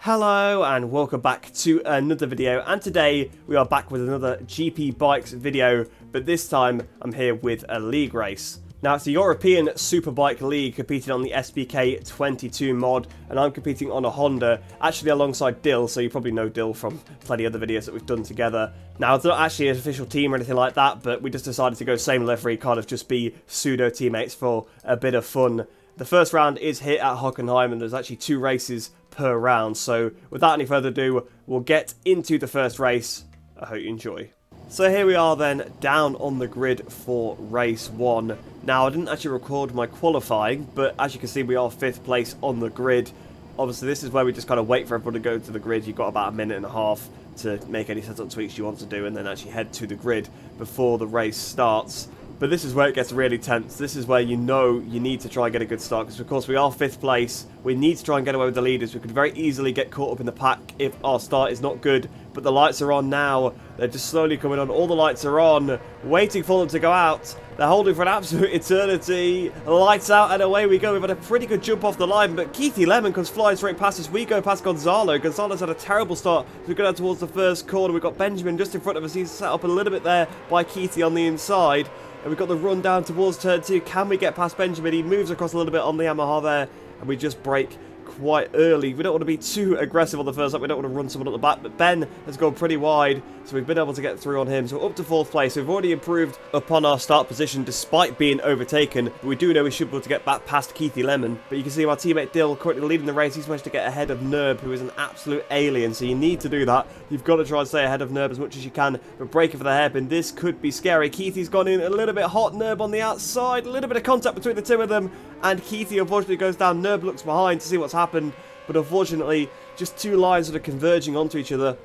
Hello and welcome back to another video, and today we are back with another GP Bikes video, but this time I'm here with a league race. Now it's a European Superbike league competing on the SBK 22 mod, and I'm competing on a Honda, actually alongside Dill, so you probably know Dill from plenty of other videos that we've done together. Now it's not actually an official team or anything like that, but we just decided to go same livery, kind of just be pseudo teammates for a bit of fun. The first round is here at Hockenheimring, and there's actually 2 races per round, so without any further ado, we'll get into the first race. I hope you enjoy. So here we are then, down on the grid for race 1. Now I didn't actually record my qualifying, but as you can see we are 5th place on the grid. Obviously this is where we just kind of wait for everyone to go to the grid. You've got about a minute and a half to make any setup tweaks you want to do, and then actually head to the grid before the race starts. But this is where it gets really tense. This is where you know you need to try and get a good start, because of course we are 5th place. We need to try and get away with the leaders. We could very easily get caught up in the pack if our start is not good. But the lights are on now. They're just slowly coming on. All the lights are on, waiting for them to go out. They're holding for an absolute eternity. Lights out and away we go. We've had a pretty good jump off the line, but Keithy Lemon comes flying straight past us. We go past Gonzalo. Gonzalo's had a terrible start. We go down towards the first corner. We've got Benjamin just in front of us. He's set up a little bit there by Keithy on the inside. And we've got the run down towards turn 2. Can we get past Benjamin? He moves across a little bit on the Yamaha there. And we just break quite early. We don't want to be too aggressive on the first lap. We don't want to run someone at the back. But Ben has gone pretty wide. So we've been able to get through on him. So we're up to 4th place. We've already improved upon our start position despite being overtaken. But we do know we should be able to get back past Keithy Lemon. But you can see our teammate Dill currently leading the race. He's managed to get ahead of Nerb, who is an absolute alien. So you need to do that. You've got to try and stay ahead of Nerb as much as you can. But breaking for the hairpin, this could be scary. Keithy's gone in a little bit hot. Nerb on the outside. A little bit of contact between the two of them. And Keithy unfortunately goes down. Nerb looks behind to see what's happened. But unfortunately, just 2 lines that are converging onto each other.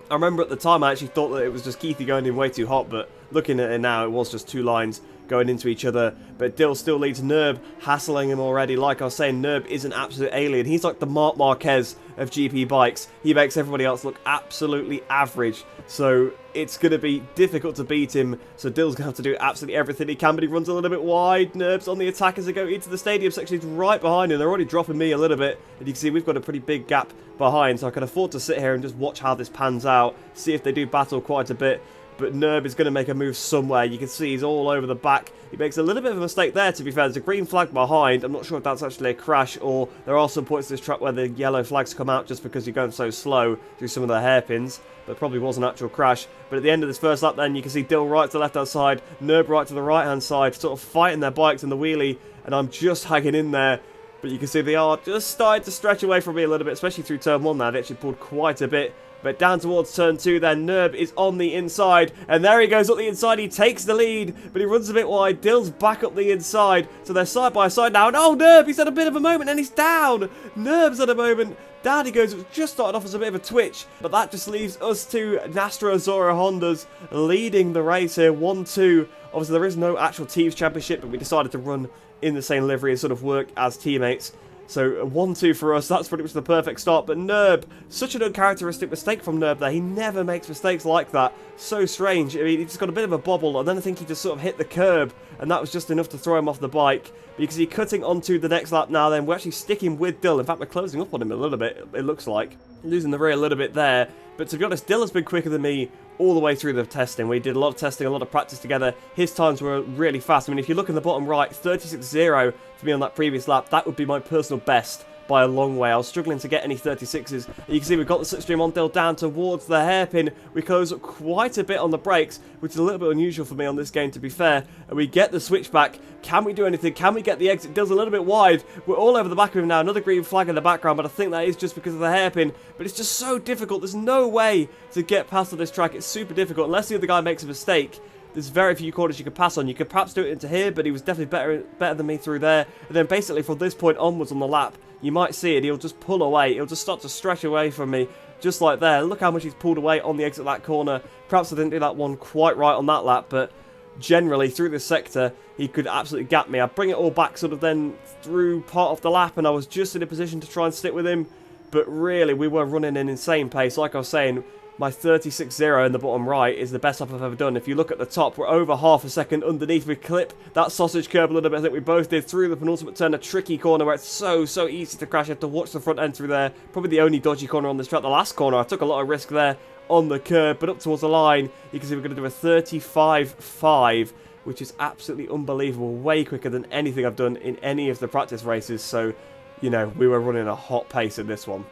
I remember at the time I actually thought that it was just Keithy going in way too hot, but looking at it now, it was just 2 lines going into each other. But Dill still leads Nerb, hassling him already. Like I was saying, Nerb is an absolute alien. He's like the Marc Marquez of GP bikes. He makes everybody else look absolutely average. So it's going to be difficult to beat him. So Dill's going to have to do absolutely everything he can, but he runs a little bit wide. Nerb's on the attack as they go into the stadium section. He's right behind him. They're already dropping me a little bit. And you can see we've got a pretty big gap behind. So I can afford to sit here and just watch how this pans out. See if they do battle quite a bit. But Nerb is going to make a move somewhere. You can see he's all over the back. He makes a little bit of a mistake there, to be fair. There's a green flag behind. I'm not sure if that's actually a crash, or there are some points in this track where the yellow flags come out just because you're going so slow through some of the hairpins. But probably was an actual crash. But at the end of this first lap then, you can see Dill right to the left-hand side, Nerb right to the right-hand side, sort of fighting their bikes in the wheelie. And I'm just hanging in there. But you can see they are just starting to stretch away from me a little bit, especially through turn 1 now. They actually pulled quite a bit. But down towards turn 2 then, Nerb is on the inside. And there he goes up the inside. He takes the lead, but he runs a bit wide. Dill's back up the inside. So they're side by side now. And oh, Nerb, he's had a bit of a moment and he's down. Nerb's had a moment. Down he goes. It was just started off as a bit of a twitch. But that just leaves us 2 Nastra Azora Hondas leading the race here. 1-2. Obviously, there is no actual Teams Championship, but we decided to run in the same livery and sort of work as teammates. So 1-2 for us, that's pretty much the perfect start. But Nerb, such an uncharacteristic mistake from Nerb there. He never makes mistakes like that. So strange. I mean, he just got a bit of a bobble, and then I think he just sort of hit the curb, and that was just enough to throw him off the bike. Because he's cutting onto the next lap now then. We're actually sticking with Dill. In fact, we're closing up on him a little bit, it looks like. Losing the rear a little bit there. But to be honest, Dill has been quicker than me all the way through the testing. We did a lot of testing, a lot of practice together. His times were really fast. I mean, if you look in the bottom right, 36.0 for me on that previous lap, that would be my personal best by a long way. I was struggling to get any 36s. And you can see we've got the slipstream on Dill down towards the hairpin. We close up quite a bit on the brakes, which is a little bit unusual for me on this game, to be fair. And we get the switchback. Can we do anything? Can we get the exit? Dill's a little bit wide. We're all over the back of him now. Another green flag in the background, but I think that is just because of the hairpin. But it's just so difficult. There's no way to get past on this track. It's super difficult. Unless the other guy makes a mistake, there's very few corners you could pass on. You could perhaps do it into here, but he was definitely better than me through there. And then basically from this point onwards on the lap, you might see it. He'll just pull away. He'll just start to stretch away from me, just like there. Look how much he's pulled away on the exit of that corner. Perhaps I didn't do that one quite right on that lap, but generally through this sector, he could absolutely gap me. I bring it all back sort of then through part of the lap, and I was just in a position to try and stick with him. But really, we were running an insane pace. Like I was saying, my 36.0 in the bottom right is the best lap I've ever done. If you look at the top, we're over half a second underneath. We clip that sausage curb a little bit. I think we both did through the penultimate turn, a tricky corner where it's so easy to crash. You have to watch the front end through there. Probably the only dodgy corner on this track. The last corner, I took a lot of risk there on the curb, but up towards the line, you can see we're going to do a 35.5, which is absolutely unbelievable. Way quicker than anything I've done in any of the practice races. So, you know, we were running a hot pace in this one.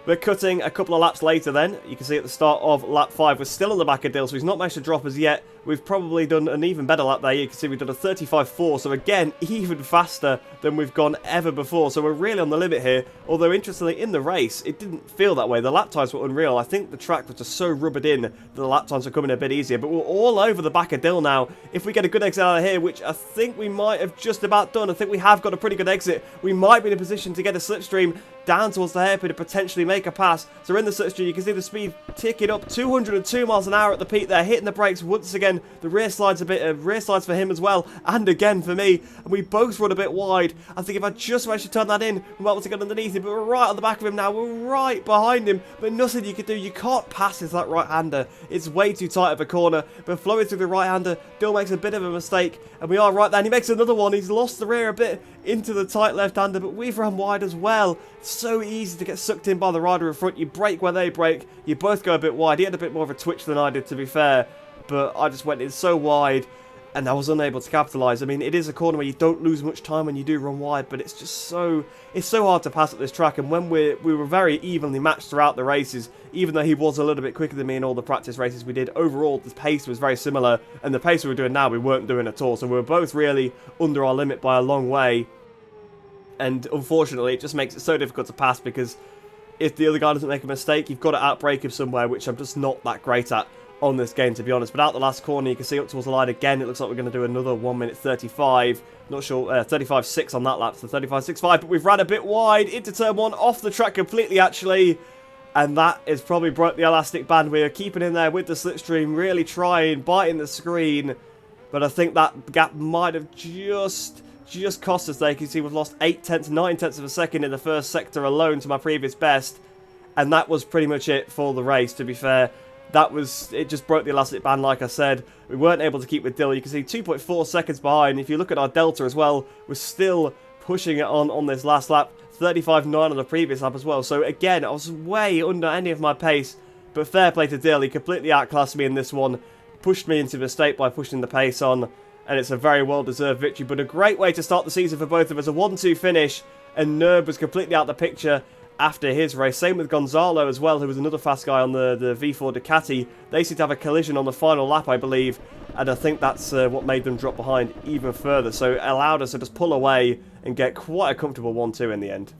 We're cutting a couple of laps later then. You can see at the start of lap 5, we're still on the back of Dill, so he's not managed to drop us yet. We've probably done an even better lap there. You can see we've done a 35.4, so again, even faster than we've gone ever before. So we're really on the limit here. Although, interestingly, in the race, it didn't feel that way. The lap times were unreal. I think the track was just so rubbered in that the lap times are coming a bit easier. But we're all over the back of Dill now. If we get a good exit out of here, which I think we might have just about done. I think we have got a pretty good exit. We might be in a position to get a slipstream down towards the hairpin to potentially make a pass. So we're in the slipstream. You can see the speed ticking up, 202 miles an hour at the peak there, hitting the brakes once again. The rear slide's a bit rear slides for him as well, and again for me. And we both run a bit wide. I think if I just managed to turn that in, we might want to get underneath him. But we're right on the back of him now. We're right behind him. But nothing you can do. You can't pass as that right-hander. It's way too tight of a corner. But flowing through the right-hander, Dill makes a bit of a mistake, and we are right there. And he makes another one. He's lost the rear a bit into the tight left-hander, but we've run wide as well. It's so easy to get sucked in by the rider in front. You brake where they brake. You both go a bit wide. He had a bit more of a twitch than I did, to be fair, but I just went in so wide and I was unable to capitalise. I mean, it is a corner where you don't lose much time when you do run wide, but it's just so hard to pass at this track. And when we were very evenly matched throughout the races, even though he was a little bit quicker than me in all the practice races we did, overall the pace was very similar, and the pace we were doing now we weren't doing at all. So we were both really under our limit by a long way. And unfortunately, it just makes it so difficult to pass, because if the other guy doesn't make a mistake, you've got to outbrake him somewhere, which I'm just not that great at on this game, to be honest. But out the last corner, you can see up towards the line again, it looks like we're going to do another 1 minute 35. Not sure, 35.6 on that lap, so 35.65. But we've ran a bit wide into turn 1, off the track completely, actually. And that has probably broke the elastic band. We are keeping in there with the slipstream, really trying, biting the screen. But I think that gap might have just cost us there. You can see we've lost 9 tenths of a second in the first sector alone to my previous best. And that was pretty much it for the race, to be fair. It just broke the elastic band, like I said. We weren't able to keep with Dill. You can see 2.4 seconds behind. If you look at our delta as well, we're still pushing it on this last lap. 35.9 on the previous lap as well. So again, I was way under any of my pace. But fair play to Dill. He completely outclassed me in this one. Pushed me into a mistake by pushing the pace on. And it's a very well-deserved victory. But a great way to start the season for both of us. A 1-2 finish. And Nerb was completely out of the picture after his race. Same with Gonzalo as well, who was another fast guy on the V4 Ducati. They seemed to have a collision on the final lap, I believe, and I think that's what made them drop behind even further. So it allowed us to just pull away and get quite a comfortable 1-2 in the end.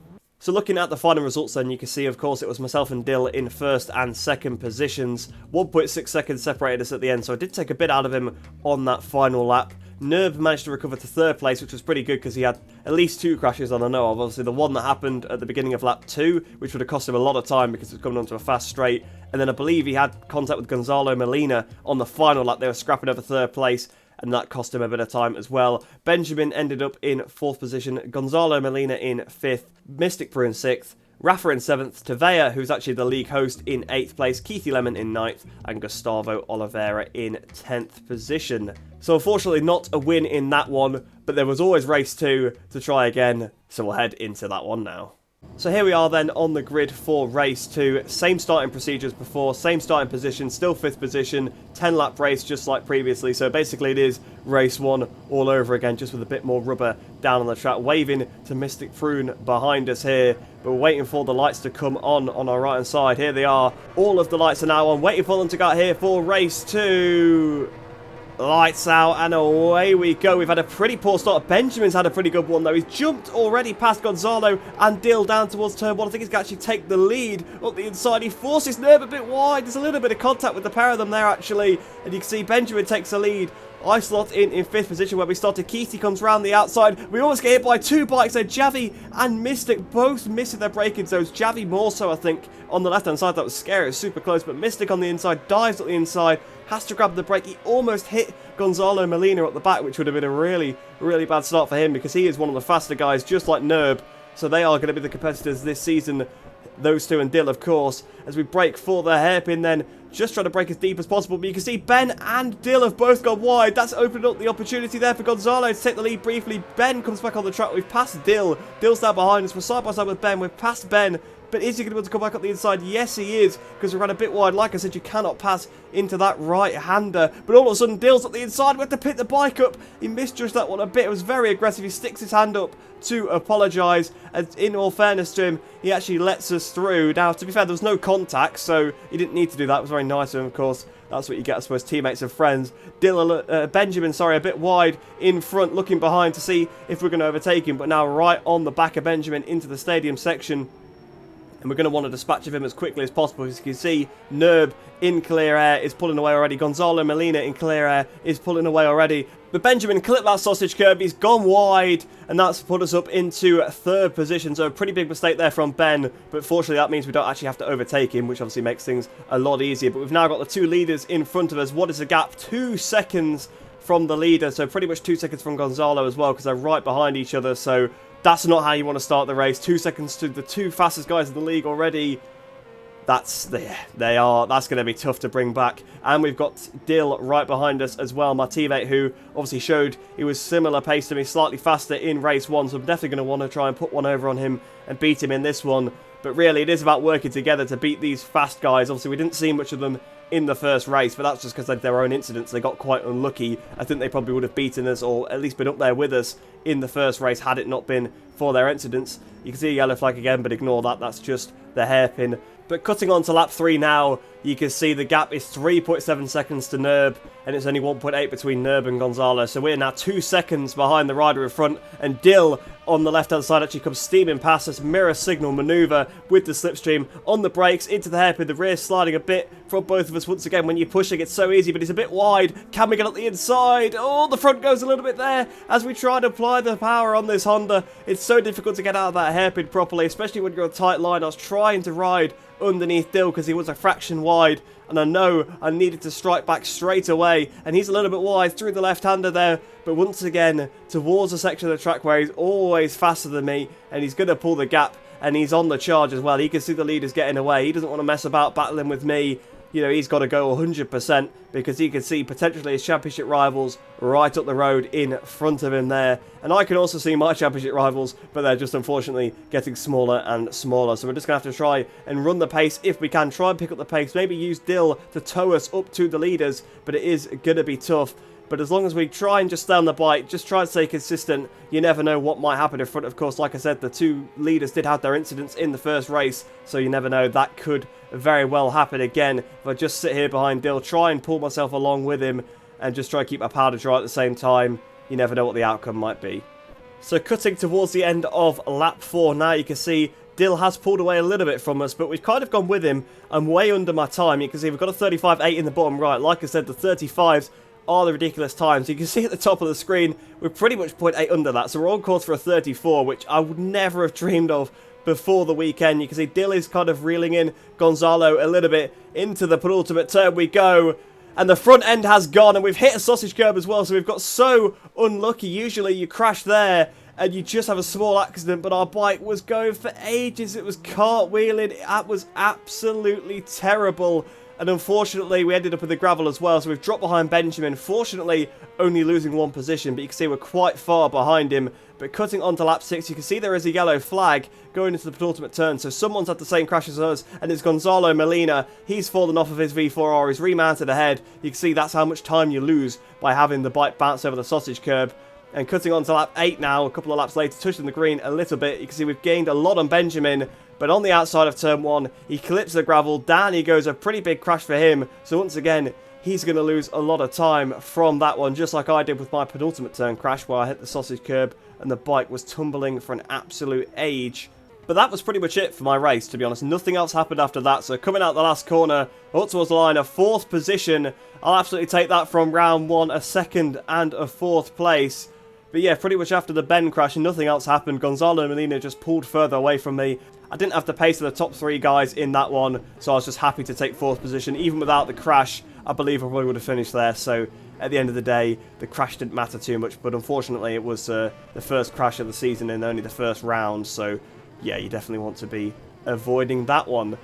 So looking at the final results then, you can see, of course, it was myself and Dill in first and second positions. 1.6 seconds separated us at the end, so I did take a bit out of him on that final lap. Nerb managed to recover to third place, which was pretty good because he had at least 2 crashes on I know of. Obviously, the one that happened at the beginning of lap 2, which would have cost him a lot of time because it was coming onto a fast straight. And then I believe he had contact with Gonzalo Molina on the final lap. They were scrapping over third place, and that cost him a bit of time as well. Benjamin ended up in 4th position, Gonzalo Molina in 5th, Mystic Brew in 6th, Rafa in 7th, Tavea, who's actually the league host, in 8th place, Keithy Lemon in 9th, and Gustavo Oliveira in 10th position. So unfortunately not a win in that one, but there was always race 2 to try again, so we'll head into that one now. So here we are then on the grid for race 2. Same starting procedures before, same starting position, still 5th position, 10 lap race just like previously. So basically it is race 1 all over again, just with a bit more rubber down on the track. Waving to Mystic Prune behind us here, but we're waiting for the lights to come on our right hand side. Here they are, all of the lights are now on, waiting for them to get here for race 2. Lights out and away we go. We've had a pretty poor start. Benjamin's had a pretty good one though. He's jumped already past Gonzalo and Dill down towards turn 1. I think he's going to actually take the lead up the inside. He forces Nerb a bit wide. There's a little bit of contact with the pair of them there actually. And you can see Benjamin takes the lead. I slot in 5th position where we started. Keithy comes round the outside. We almost get hit by 2 bikes there. Javi and Mystic both missing their braking zones. Javi more so, I think, on the left-hand side. That was scary. It was super close. But Mystic on the inside, dives up the inside, has to grab the brake. He almost hit Gonzalo Molina at the back, which would have been a really, really bad start for him because he is one of the faster guys, just like Nerb. So they are going to be the competitors this season. those two and Dill, of course, as we break for the hairpin then. Just trying to break as deep as possible, but you can see Ben and Dill have both gone wide. That's opened up the opportunity there for Gonzalo to take the lead briefly. Ben comes back on the track. We've passed Dill. Dill's down behind us. We're side by side with Ben. We've passed Ben. But is he going to be able to come back up the inside? Yes, he is, because we ran a bit wide. Like I said, you cannot pass into that right-hander. But all of a sudden, Dill's up the inside. We have to pick the bike up. He misjudged that one a bit. It was very aggressive. He sticks his hand up to apologise. And in all fairness to him, he actually lets us through. Now, to be fair, there was no contact, so he didn't need to do that. It was very nice of him, of course. That's what you get, I suppose, teammates and friends. Benjamin, a bit wide in front, looking behind to see if we're going to overtake him. But now right on the back of Benjamin into the stadium section. And we're going to want to dispatch of him as quickly as possible. As you can see, Nerb in clear air is pulling away already. Gonzalo Molina in clear air is pulling away already. But Benjamin clipped that sausage curb. He's gone wide. And that's put us up into third position. So a pretty big mistake there from Ben. But fortunately, that means we don't actually have to overtake him, which obviously makes things a lot easier. But we've now got the two leaders in front of us. What is the gap? 2 seconds from the leader. So pretty much 2 seconds from Gonzalo as well, because they're right behind each other. So that's not how you want to start the race. 2 seconds to the two fastest guys in the league already. That's going to be tough to bring back. And we've got Dill right behind us as well. My teammate, who obviously showed he was similar pace to me, slightly faster in race 1. So I'm definitely going to want to try and put one over on him and beat him in this one. But really, it is about working together to beat these fast guys. Obviously, we didn't see much of them in the first race, but that's just because they had their own incidents. They got quite unlucky. I think they probably would have beaten us, or at least been up there with us in the first race had it not been for their incidents. You can see a yellow flag again, but ignore that. That's just the hairpin. But cutting on to lap 3 now, you can see the gap is 3.7 seconds to Nerb, and it's only 1.8 between Nerb and Gonzalo. So we're now 2 seconds behind the rider in front, and Dill on the left-hand side actually comes steaming past us. Mirror signal manoeuvre with the slipstream on the brakes into the hairpin. The rear sliding a bit from both of us once again. When you're pushing, it's so easy, but it's a bit wide. Can we get up the inside? Oh, the front goes a little bit there as we try to apply the power on this Honda. It's so difficult to get out of that hairpin properly, especially when you're on a tight line. I was trying to ride underneath Dill because he was a fraction wide, and I know I needed to strike back straight away, and he's a little bit wide through the left-hander there, but once again towards the section of the track where he's always faster than me, and he's going to pull the gap, and he's on the charge as well. He can see the leaders getting away. He doesn't want to mess about battling with me. You know, he's got to go 100% because he can see potentially his championship rivals right up the road in front of him there. And I can also see my championship rivals, but they're just unfortunately getting smaller and smaller. So we're just going to have to try and run the pace if we can. Try and pick up the pace. Maybe use Dill to tow us up to the leaders, but it is going to be tough. But as long as we try and just stay on the bike, just try and stay consistent, you never know what might happen in front. Of course, like I said, the two leaders did have their incidents in the first race, so you never know. That could very well happen again. If I just sit here behind Dill, try and pull myself along with him, and just try and keep my powder dry at the same time, you never know what the outcome might be. So cutting towards the end of lap 4 now, you can see Dill has pulled away a little bit from us, but we've kind of gone with him. I'm way under my time. You can see we've got a 35.8 in the bottom right. Like I said, the 35s are the ridiculous times. You can see at the top of the screen, we're pretty much 0.8 under that. So we're on course for a 34, which I would never have dreamed of before the weekend. You can see Dill is kind of reeling in Gonzalo a little bit into the penultimate turn we go. And the front end has gone, and we've hit a sausage curb as well. So we've got so unlucky. Usually you crash there and you just have a small accident, but our bike was going for ages. It was cartwheeling. It was absolutely terrible. And unfortunately, we ended up in the gravel as well, so we've dropped behind Benjamin. Fortunately, only losing 1 position, but you can see we're quite far behind him. But cutting onto lap 6, you can see there is a yellow flag going into the penultimate turn. So someone's had the same crash as us, and it's Gonzalo Molina. He's fallen off of his V4R. He's remounted ahead. You can see that's how much time you lose by having the bike bounce over the sausage curb. And cutting on to lap 8 now, a couple of laps later, touching the green a little bit. You can see we've gained a lot on Benjamin, but on the outside of turn 1, he clips the gravel. Down he goes, a pretty big crash for him. So once again, he's going to lose a lot of time from that one, just like I did with my penultimate turn crash, where I hit the sausage curb and the bike was tumbling for an absolute age. But that was pretty much it for my race, to be honest. Nothing else happened after that. So coming out the last corner, up towards the line, a 4th position. I'll absolutely take that from round 1, a 2nd and a 4th place. But yeah, pretty much after the Ben crash and nothing else happened, Gonzalo Molina just pulled further away from me. I didn't have the pace of the top 3 guys in that one, so I was just happy to take 4th position. Even without the crash, I believe I probably would have finished there. So at the end of the day, the crash didn't matter too much, but unfortunately it was the first crash of the season in only the first round. So yeah, you definitely want to be avoiding that one.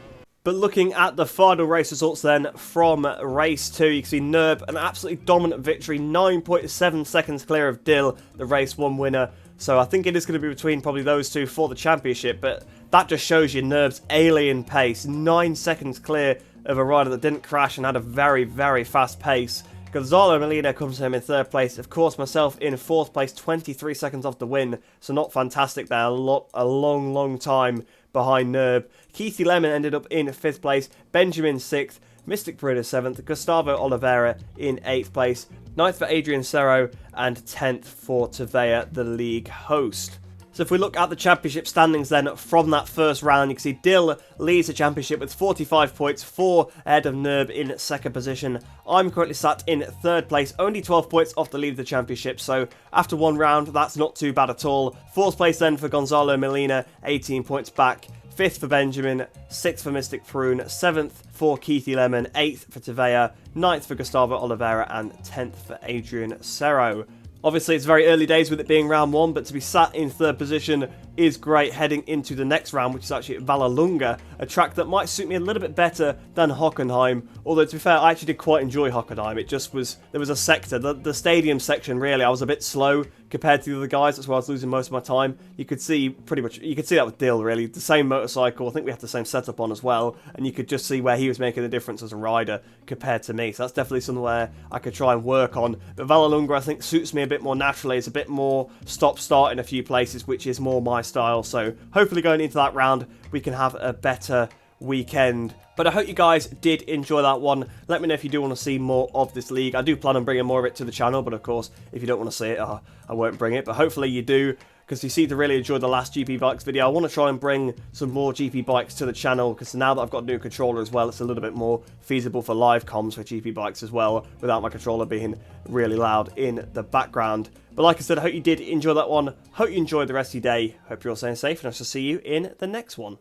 But looking at the final race results then from race 2, you can see Nerb, an absolutely dominant victory, 9.7 seconds clear of Dill, the race 1 winner. So I think it is going to be between probably those two for the championship, but that just shows you Nerb's alien pace, 9 seconds clear of a rider that didn't crash and had a very, very fast pace. Gonzalo Molina comes to him in 3rd place. Of course, myself in 4th place, 23 seconds off the win. So not fantastic there. A long time behind Nerb. Keithy Lemon ended up in 5th place. Benjamin 6th. Mystic Bruder 7th. Gustavo Oliveira in 8th place. 9th for Adrian Serro. And 10th for Tavea, the league host. So if we look at the championship standings then from that first round, you can see Dill leads the championship with 45 points, 4 ahead of Nerb in 2nd position. I'm currently sat in 3rd place, only 12 points off the lead of the championship, so after one round, that's not too bad at all. 4th place then for Gonzalo Molina, 18 points back. 5th for Benjamin, 6th for Mystic Prune, 7th for Keithy Lemon, 8th for Tavea, 9th for Gustavo Oliveira, and 10th for Adrian Serro. Obviously, it's very early days with it being round 1, but to be sat in 3rd position is great heading into the next round, which is actually at Vallelunga, a track that might suit me a little bit better than Hockenheim. Although, to be fair, I actually did quite enjoy Hockenheim. It just was, there was a sector, the stadium section, really, I was a bit slow compared to the other guys. That's where I was losing most of my time. You could see pretty much, you could see that with Dill, really. The same motorcycle, I think we had the same setup on as well, and you could just see where he was making the difference as a rider compared to me. So that's definitely somewhere I could try and work on. But Vallelunga, I think, suits me a bit more naturally. It's a bit more stop-start in a few places, which is more my style. So hopefully going into that round, we can have a better weekend. But I hope you guys did enjoy that one. Let me know if you do want to see more of this league. I do plan on bringing more of it to the channel, but of course, if you don't want to see it, I won't bring it. But hopefully you do, because you seem to really enjoy the last GP Bikes video. I want to try and bring some more GP Bikes to the channel, because now that I've got a new controller as well, it's a little bit more feasible for live comms for GP Bikes as well, without my controller being really loud in the background. But like I said, I hope you did enjoy that one. Hope you enjoyed the rest of your day. Hope you're all staying safe, and I shall see you in the next one.